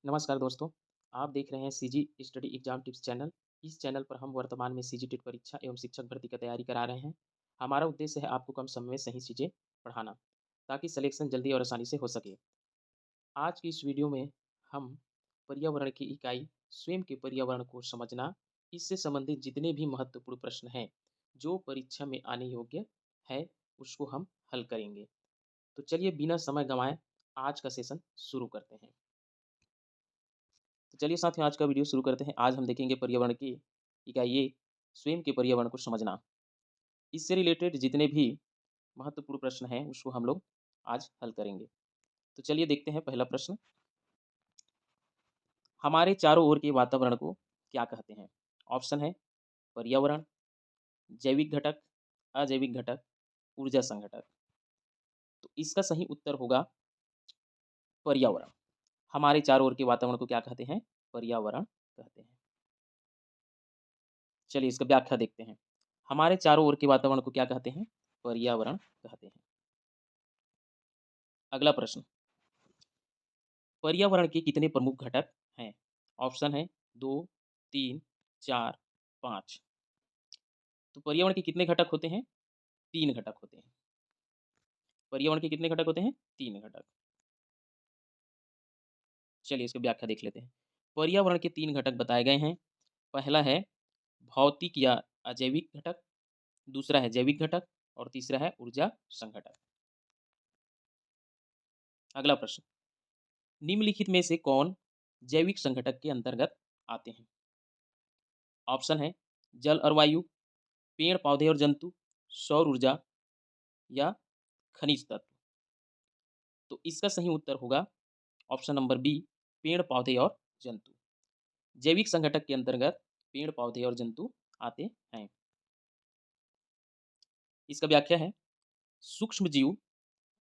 नमस्कार दोस्तों, आप देख रहे हैं CG study exam tips channel. इस चैनल पर हम वर्तमान में सीजी टेट परीक्षा एवं शिक्षक भर्ती की तैयारी करा रहे हैं। हमारा उद्देश्य है आपको कम समय में सही चीज़ें पढ़ाना, ताकि सिलेक्शन जल्दी और आसानी से हो सके। आज की इस वीडियो में हम पर्यावरण की इकाई स्वयं के पर्यावरण को समझना, इससे संबंधित जितने भी महत्वपूर्ण प्रश्न हैं, जो परीक्षा में आने योग्य है, उसको हम हल करेंगे। तो चलिए बिना समय गंवाए आज का सेशन शुरू करते हैं। तो चलिए साथियों आज का वीडियो शुरू करते हैं। आज हम देखेंगे पर्यावरण की इकाई ए स्वयं के पर्यावरण को समझना। इससे रिलेटेड जितने भी महत्वपूर्ण प्रश्न हैं उसको हम लोग आज हल करेंगे। तो चलिए देखते हैं पहला प्रश्न। हमारे चारों ओर के वातावरण को क्या कहते हैं? ऑप्शन है पर्यावरण, जैविक घटक, अजैविक घटक, ऊर्जा संघटक। तो इसका सही उत्तर होगा पर्यावरण। हमारे चारों ओर के वातावरण को क्या कहते हैं? पर्यावरण कहते हैं। चलिए इसका व्याख्या देखते हैं। हमारे चारों ओर के वातावरण को क्या कहते हैं? पर्यावरण कहते हैं। अगला प्रश्न, पर्यावरण के कितने प्रमुख घटक हैं? ऑप्शन है 2, 3, 4, 5। तो पर्यावरण के कितने घटक होते हैं? 3 घटक होते हैं। पर्यावरण के कितने घटक होते हैं? 3 घटक। चलिए इसकी व्याख्या देख लेते हैं। पर्यावरण के 3 घटक बताए गए हैं। पहला है भौतिक या अजैविक घटक, दूसरा है जैविक घटक और तीसरा है ऊर्जा संघटक। अगला प्रश्न, निम्नलिखित में से कौन जैविक संघटक के अंतर्गत आते हैं? ऑप्शन है जल और वायु, पेड़ पौधे और जंतु, सौर ऊर्जा या खनिज तत्व। तो इसका सही उत्तर होगा ऑप्शन नंबर बी, पेड़ पौधे और जंतु। जैविक संघटक के अंतर्गत पेड़ पौधे और जंतु आते हैं। इसका व्याख्या है सूक्ष्म जीव,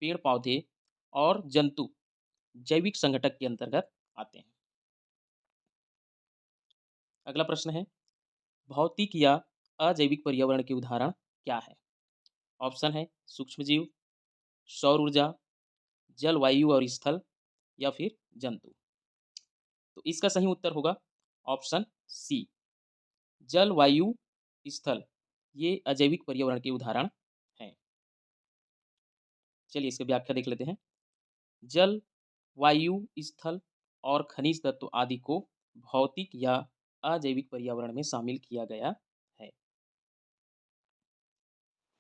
पेड़ पौधे और जंतु जैविक संघटक के अंतर्गत आते हैं। अगला प्रश्न है भौतिक या अजैविक पर्यावरण के उदाहरण क्या है? ऑप्शन है सूक्ष्म जीव, सौर ऊर्जा, जलवायु और स्थल या फिर जंतु। तो इसका सही उत्तर होगा ऑप्शन सी, जल वायु स्थल। ये अजैविक पर्यावरण के उदाहरण हैं। चलिए इसकी व्याख्या देख लेते हैं। जल, वायु, स्थल और खनिज तत्व आदि को भौतिक या अजैविक पर्यावरण में शामिल किया गया है।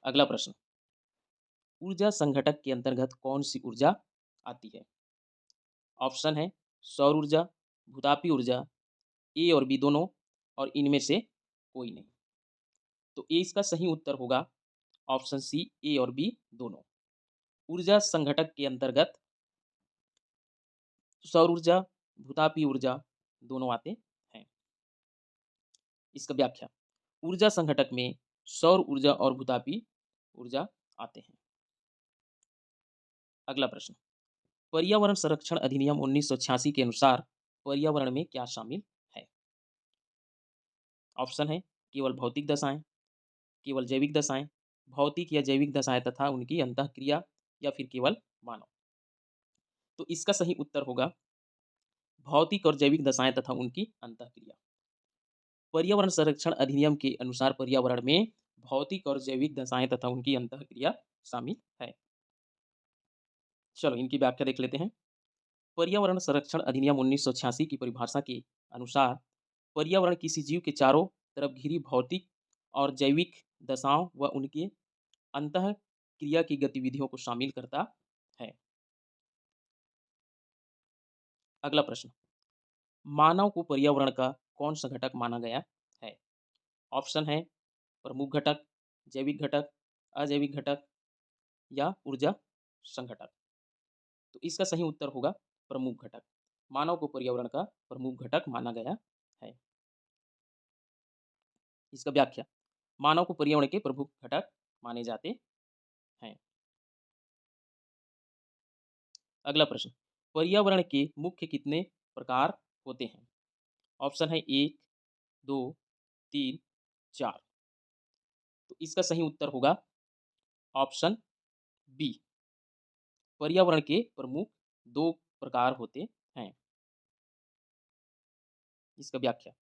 अगला प्रश्न, ऊर्जा संघटक के अंतर्गत कौन सी ऊर्जा आती है? ऑप्शन है सौर ऊर्जा, भूतापी ऊर्जा, ए और बी दोनों और इनमें से कोई नहीं। तो ए इसका सही उत्तर होगा ऑप्शन सी, ए और बी दोनों। ऊर्जा संघटक के अंतर्गत सौर ऊर्जा, भूतापी ऊर्जा दोनों आते हैं। इसका व्याख्या, ऊर्जा संघटक में सौर ऊर्जा और भूतापी ऊर्जा आते हैं। अगला प्रश्न, पर्यावरण संरक्षण अधिनियम 1986 के अनुसार पर्यावरण में क्या शामिल है? ऑप्शन है केवल भौतिक दशाएं, केवल जैविक दशाएं, भौतिक या जैविक दशाएं तथा उनकी अंतःक्रिया या फिर केवल मानव। तो इसका सही उत्तर होगा भौतिक और जैविक दशाएं तथा उनकी अंतःक्रिया। पर्यावरण संरक्षण अधिनियम के अनुसार पर्यावरण में भौतिक और जैविक दशाएं तथा उनकी अंतःक्रिया शामिल है। चलो इनकी व्याख्या देख लेते हैं। पर्यावरण संरक्षण अधिनियम 1986 की परिभाषा के अनुसार पर्यावरण किसी जीव के चारों तरफ घिरी भौतिक और जैविक दशाओं व उनके अंतः क्रिया की गतिविधियों को शामिल करता है। अगला प्रश्न, मानव को पर्यावरण का कौन सा घटक माना गया है? ऑप्शन है प्रमुख घटक, जैविक घटक, अजैविक घटक या ऊर्जा संघटक। तो इसका सही उत्तर होगा प्रमुख घटक। मानव को पर्यावरण का प्रमुख घटक माना गया है। इसका व्याख्या, मानव को पर्यावरण के प्रमुख घटक माने जाते हैं। अगला प्रश्न, पर्यावरण के मुख्य कितने प्रकार होते हैं? ऑप्शन है 1, 2, 3, 4। तो इसका सही उत्तर होगा ऑप्शन बी, पर्यावरण के प्रमुख 2 प्रकार होते हैं। इसका व्याख्या।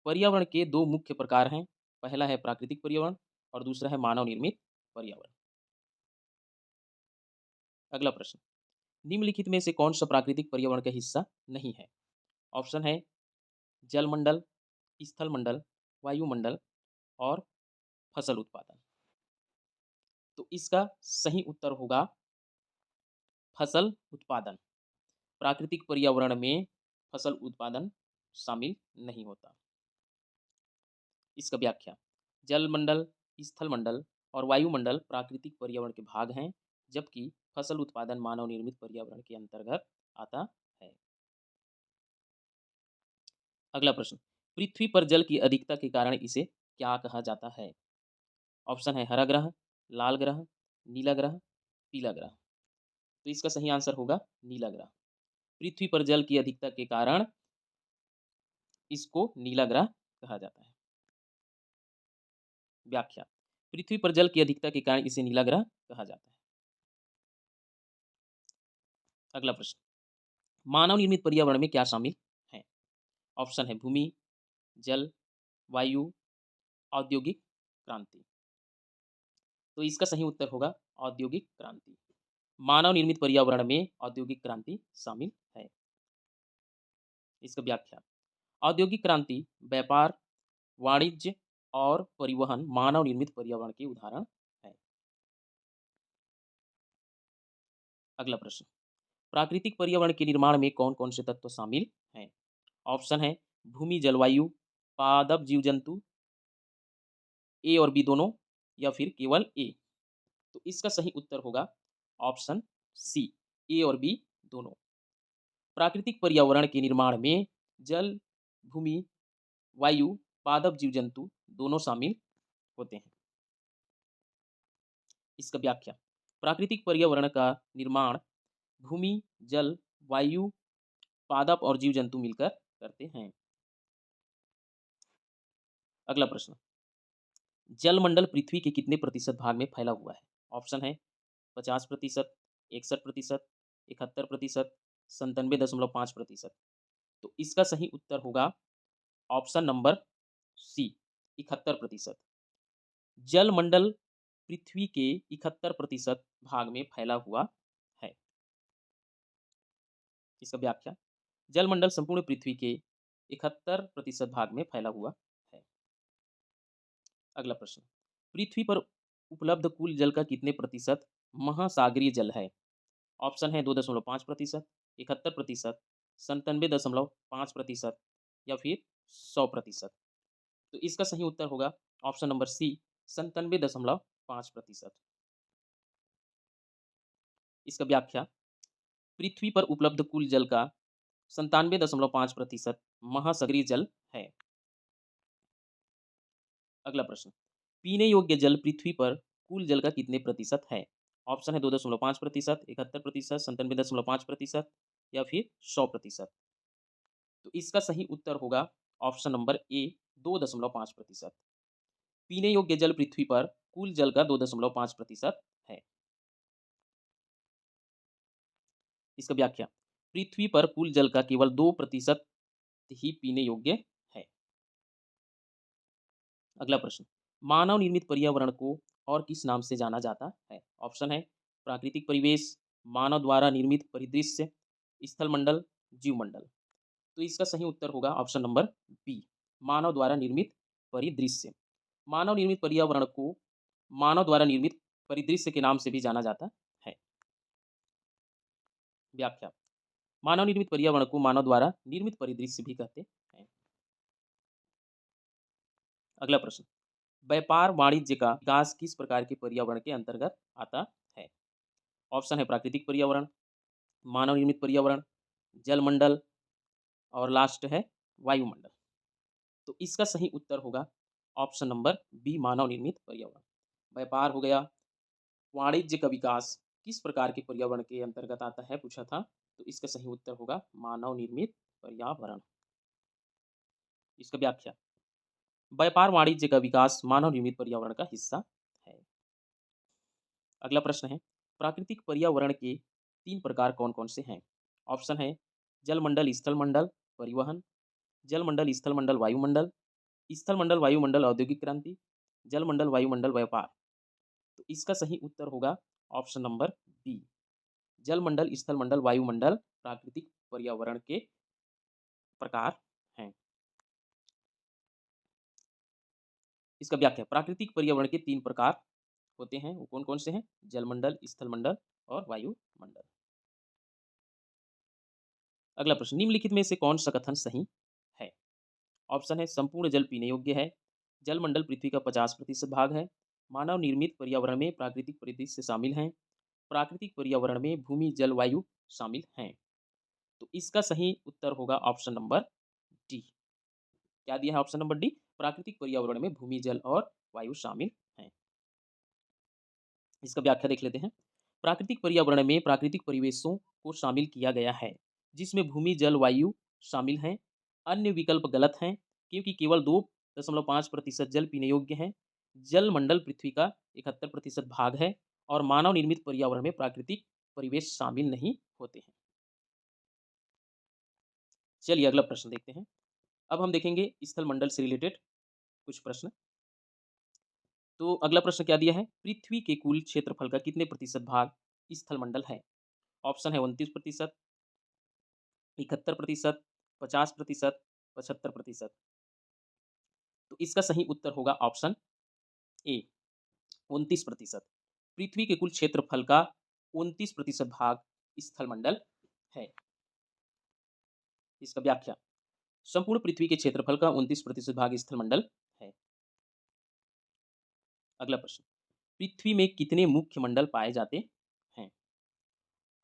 पर्यावरण के दो मुख्य प्रकार हैं। पहला है प्राकृतिक पर्यावरण और दूसरा है मानव निर्मित पर्यावरण। अगला प्रश्न, निम्नलिखित में से कौन सा प्राकृतिक पर्यावरण का हिस्सा नहीं है? ऑप्शन है जलमंडल, स्थलमंडल, वायुमंडल और फसल उत्पादन। तो इसका सही उत्तर होगा फसल उत्पादन। प्राकृतिक पर्यावरण में फसल उत्पादन शामिल नहीं होता। इसका व्याख्या। जलमंडल, स्थलमंडल और वायुमंडल प्राकृतिक पर्यावरण के भाग हैं, जबकि फसल उत्पादन मानव निर्मित पर्यावरण के अंतर्गत आता है। अगला प्रश्न, पृथ्वी पर जल की अधिकता के कारण इसे क्या कहा जाता है? ऑप्शन है हरा ग्रह, लाल ग्रह, नीला ग्रह, पीला ग्रह। तो इसका सही आंसर होगा नीला ग्रह। पृथ्वी पर जल की अधिकता के कारण इसको नीला ग्रह कहा जाता है। व्याख्या। पृथ्वी पर जल की अधिकता के कारण इसे नीला ग्रह कहा जाता है। अगला प्रश्न, मानव निर्मित पर्यावरण में क्या शामिल है? ऑप्शन है भूमि, जल, वायु, औद्योगिक क्रांति। तो इसका सही उत्तर होगा औद्योगिक क्रांति। मानव निर्मित पर्यावरण में औद्योगिक क्रांति शामिल है। इसका व्याख्या। औद्योगिक क्रांति व्यापार, वाणिज्य और परिवहन मानव निर्मित पर्यावरण के उदाहरण है। अगला प्रश्न, प्राकृतिक पर्यावरण के निर्माण में कौन कौन से तत्व शामिल हैं? ऑप्शन है भूमि, जलवायु, पादप जीव जंतु, ए और बी दोनों, या फिर केवल ए। तो इसका सही उत्तर होगा ऑप्शन सी, ए और बी दोनों। प्राकृतिक पर्यावरण के निर्माण में जल, भूमि, वायु, पादप जीव जंतु दोनों शामिल होते हैं। इसका व्याख्या। प्राकृतिक पर्यावरण का निर्माण भूमि, जल, वायु, पादप और जीव जंतु मिलकर करते हैं। अगला प्रश्न, जलमंडल पृथ्वी के कितने प्रतिशत भाग में फैला हुआ है? ऑप्शन है 50%, 61%, 71%, 97.5%। तो इसका सही उत्तर होगा ऑप्शन नंबर सी, 71%। जलमंडल पृथ्वी के 71% भाग में फैला हुआ है। इसका व्याख्या। जलमंडल संपूर्ण पृथ्वी के 71% भाग में फैला हुआ है। अगला प्रश्न, पृथ्वी पर उपलब्ध कुल जल का कितने प्रतिशत महासागरीय जल है? ऑप्शन है 2.5%, 71%, 97.5% या फिर 100%। तो इसका सही उत्तर होगा ऑप्शन नंबर सी, 97.5%। इसका व्याख्या। पृथ्वी पर उपलब्ध कुल जल का 97.5% महासागरीय जल है। अगला प्रश्न, पीने योग्य जल पृथ्वी पर कुल जल का कितने प्रतिशत है? ऑप्शन है 2.5%, 71%, 97.5% या फिर 100%। तो इसका सही उत्तर होगा ऑप्शन नंबर ए, 2.5%। पीने योग्य जल पृथ्वी पर कुल जल का 2.5% है। इसका व्याख्या। पृथ्वी पर कुल जल का केवल 2% ही पीने योग्य है। अगला प्रश्न, मानव निर्मित पर्यावरण को और किस नाम से जाना जाता है? ऑप्शन है प्राकृतिक परिवेश, मानव द्वारा निर्मित परिदृश्य, स्थलमंडल, जीवमंडल। तो इसका सही उत्तर होगा ऑप्शन नंबर बी, मानव द्वारा निर्मित परिदृश्य। मानव निर्मित पर्यावरण को मानव द्वारा निर्मित परिदृश्य के नाम से भी जाना जाता है। व्याख्या। मानव निर्मित पर्यावरण को मानव द्वारा निर्मित परिदृश्य भी कहते हैं। अगला प्रश्न, व्यापार वाणिज्य का विकास किस प्रकार के पर्यावरण के अंतर्गत आता है? ऑप्शन है प्राकृतिक पर्यावरण, मानव निर्मित पर्यावरण, जलमंडल और लास्ट है वायुमंडल। तो इसका सही उत्तर होगा ऑप्शन नंबर बी, मानव निर्मित पर्यावरण। व्यापार हो गया, वाणिज्य का विकास किस प्रकार के पर्यावरण के अंतर्गत आता है पूछा था, तो इसका सही उत्तर होगा मानव निर्मित पर्यावरण। इसका व्याख्या। व्यापार वाणिज्य का विकास मानव निर्मित पर्यावरण का हिस्सा है। अगला प्रश्न है, प्राकृतिक पर्यावरण के 3 प्रकार कौन कौन से हैं? ऑप्शन है जलमंडल, स्थलमंडल, परिवहन जलमंडल, स्थलमंडल, वायुमंडल, स्थलमंडल, वायुमंडल, औद्योगिक क्रांति, जलमंडल, वायुमंडल, व्यापार। तो इसका सही उत्तर होगा ऑप्शन नंबर बी। जलमंडल, स्थलमंडल, वायुमंडल प्राकृतिक पर्यावरण के प्रकार हैं। इसका व्याख्या, प्राकृतिक पर्यावरण के 3 प्रकार होते हैं, वो कौन-कौन से हैं? जलमंडल, स्थलमंडल और वायुमंडल। अगला प्रश्न, निम्नलिखित में से कौन-सा कथन सही है? ऑप्शन है संपूर्ण जल पीने योग्य है, जलमंडल पृथ्वी का 50% भाग है, मानव निर्मित पर्यावरण में प्राकृतिक परिदृश्य शामिल हैं, प्राकृतिक पर्यावरण में भूमि, जल, वायु शामिल हैं। तो इसका सही उत्तर होगा ऑप्शन नंबर डी। क्या दिया है ऑप्शन नंबर डी? प्राकृतिक पर्यावरण में भूमि, जल और वायु शामिल हैं। इसका व्याख्या देख लेते हैं। प्राकृतिक पर्यावरण में प्राकृतिक परिवेशों को शामिल किया गया है, जिसमें भूमि, जल, वायु शामिल हैं। अन्य विकल्प गलत हैं, क्योंकि केवल 2.5% जल पीने योग्य है। जलमंडल पृथ्वी का 71% भाग है और मानव निर्मित पर्यावरण में प्राकृतिक परिवेश शामिल नहीं होते हैं। चलिए अगला प्रश्न देखते हैं। अब हम देखेंगे स्थल मंडल से रिलेटेड कुछ प्रश्न। तो अगला प्रश्न क्या दिया है? पृथ्वी के कुल क्षेत्रफल का कितने प्रतिशत भाग स्थल मंडल है? ऑप्शन है 29%, 71%, 50%, 75%। तो इसका सही उत्तर होगा ऑप्शन ए, 29%। पृथ्वी के कुल क्षेत्रफल का 29% भाग स्थल मंडल है। इसका व्याख्या, संपूर्ण पृथ्वी के क्षेत्रफल का 29% भाग स्थल मंडल है। अगला प्रश्न, पृथ्वी में कितने मुख्य मंडल पाए जाते हैं?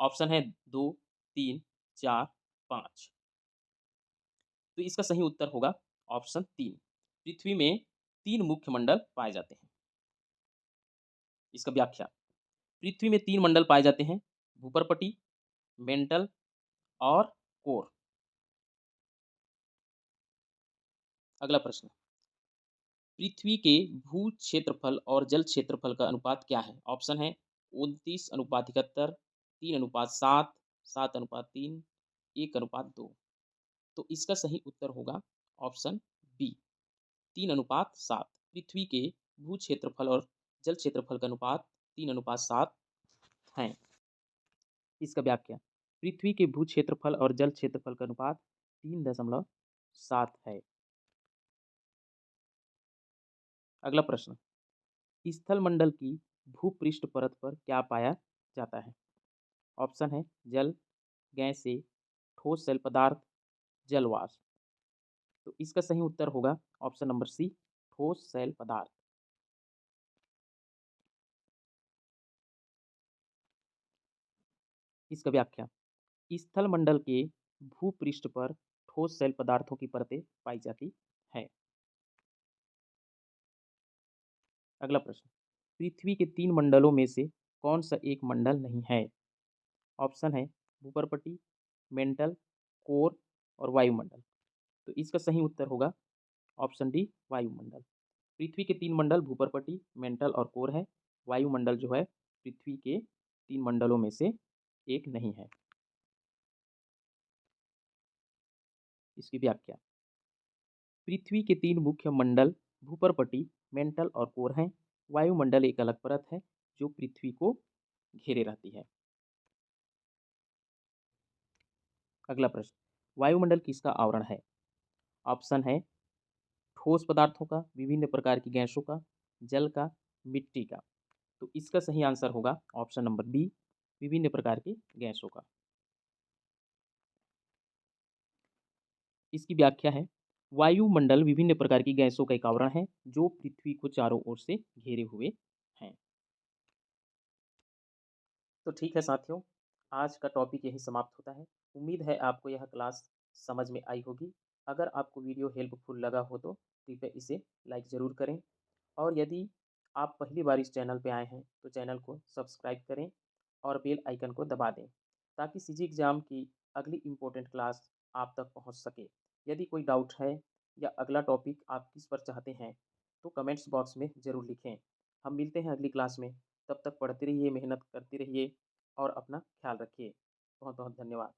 ऑप्शन है 2, 3, 4, 5। तो इसका सही उत्तर होगा ऑप्शन 3। पृथ्वी में 3 मुख्य मंडल पाए जाते हैं। इसका व्याख्या, पृथ्वी में 3 मंडल पाए जाते हैं, भूपर्पटी, मेंटल और कोर। अगला प्रश्न, पृथ्वी के भू क्षेत्रफल और जल क्षेत्रफल का अनुपात क्या है? ऑप्शन है 29:71, 3:7, 7:3, 1:2। तो इसका सही उत्तर होगा ऑप्शन बी, 3:7। पृथ्वी के भू क्षेत्रफल और जल क्षेत्रफल का अनुपात 3:7 है। इसका व्याख्या, पृथ्वी के भू क्षेत्रफल और जल क्षेत्रफल का अनुपात 3.7 है। अगला प्रश्न, स्थल मंडल की भूपृष्ठ परत पर क्या पाया जाता है? ऑप्शन है जल, गैसें, ठोस तरल पदार्थ, जलवाष्प। तो इसका सही उत्तर होगा ऑप्शन नंबर सी, ठोस तरल पदार्थ। इसका व्याख्या, स्थल मंडल के भूपृष्ठ पर ठोस तरल पदार्थों की परतें पाई जाती है। अगला प्रश्न, पृथ्वी के 3 मंडलों में से कौन सा एक मंडल नहीं है? ऑप्शन है भूपर्पटी, मेंटल, कोर और वायुमंडल। तो इसका सही उत्तर होगा ऑप्शन डी, वायुमंडल। पृथ्वी के 3 मंडल भूपर्पटी, मेंटल और कोर है। वायुमंडल जो है पृथ्वी के 3 मंडलों में से एक नहीं है। इसकी व्याख्या, पृथ्वी के 3 मुख्य मंडल भूपर्पटी, मेंटल और कोर हैं। वायुमंडल एक अलग परत है जो पृथ्वी को घेरे रहती है। अगला प्रश्न, वायुमंडल किसका आवरण है? ऑप्शन है ठोस पदार्थों का, विभिन्न प्रकार की गैसों का, जल का, मिट्टी का। तो इसका सही आंसर होगा ऑप्शन नंबर बी, विभिन्न प्रकार की गैसों का। इसकी व्याख्या है, वायुमंडल विभिन्न प्रकार की गैसों का एक आवरण है जो पृथ्वी को चारों ओर से घेरे हुए हैं। तो ठीक है साथियों, आज का टॉपिक यही समाप्त होता है। उम्मीद है आपको यह क्लास समझ में आई होगी। अगर आपको वीडियो हेल्पफुल लगा हो तो कृपया इसे लाइक ज़रूर करें, और यदि आप पहली बार इस चैनल पे आए हैं तो चैनल को सब्सक्राइब करें और बेल आइकन को दबा दें, ताकि सीजी एग्ज़ाम की अगली इम्पोर्टेंट क्लास आप तक पहुंच सके। यदि कोई डाउट है या अगला टॉपिक आप किस पर चाहते हैं तो कमेंट्स बॉक्स में ज़रूर लिखें। हम मिलते हैं अगली क्लास में। तब तक पढ़ते रहिए, मेहनत करते रहिए और अपना ख्याल रखिए। बहुत बहुत धन्यवाद।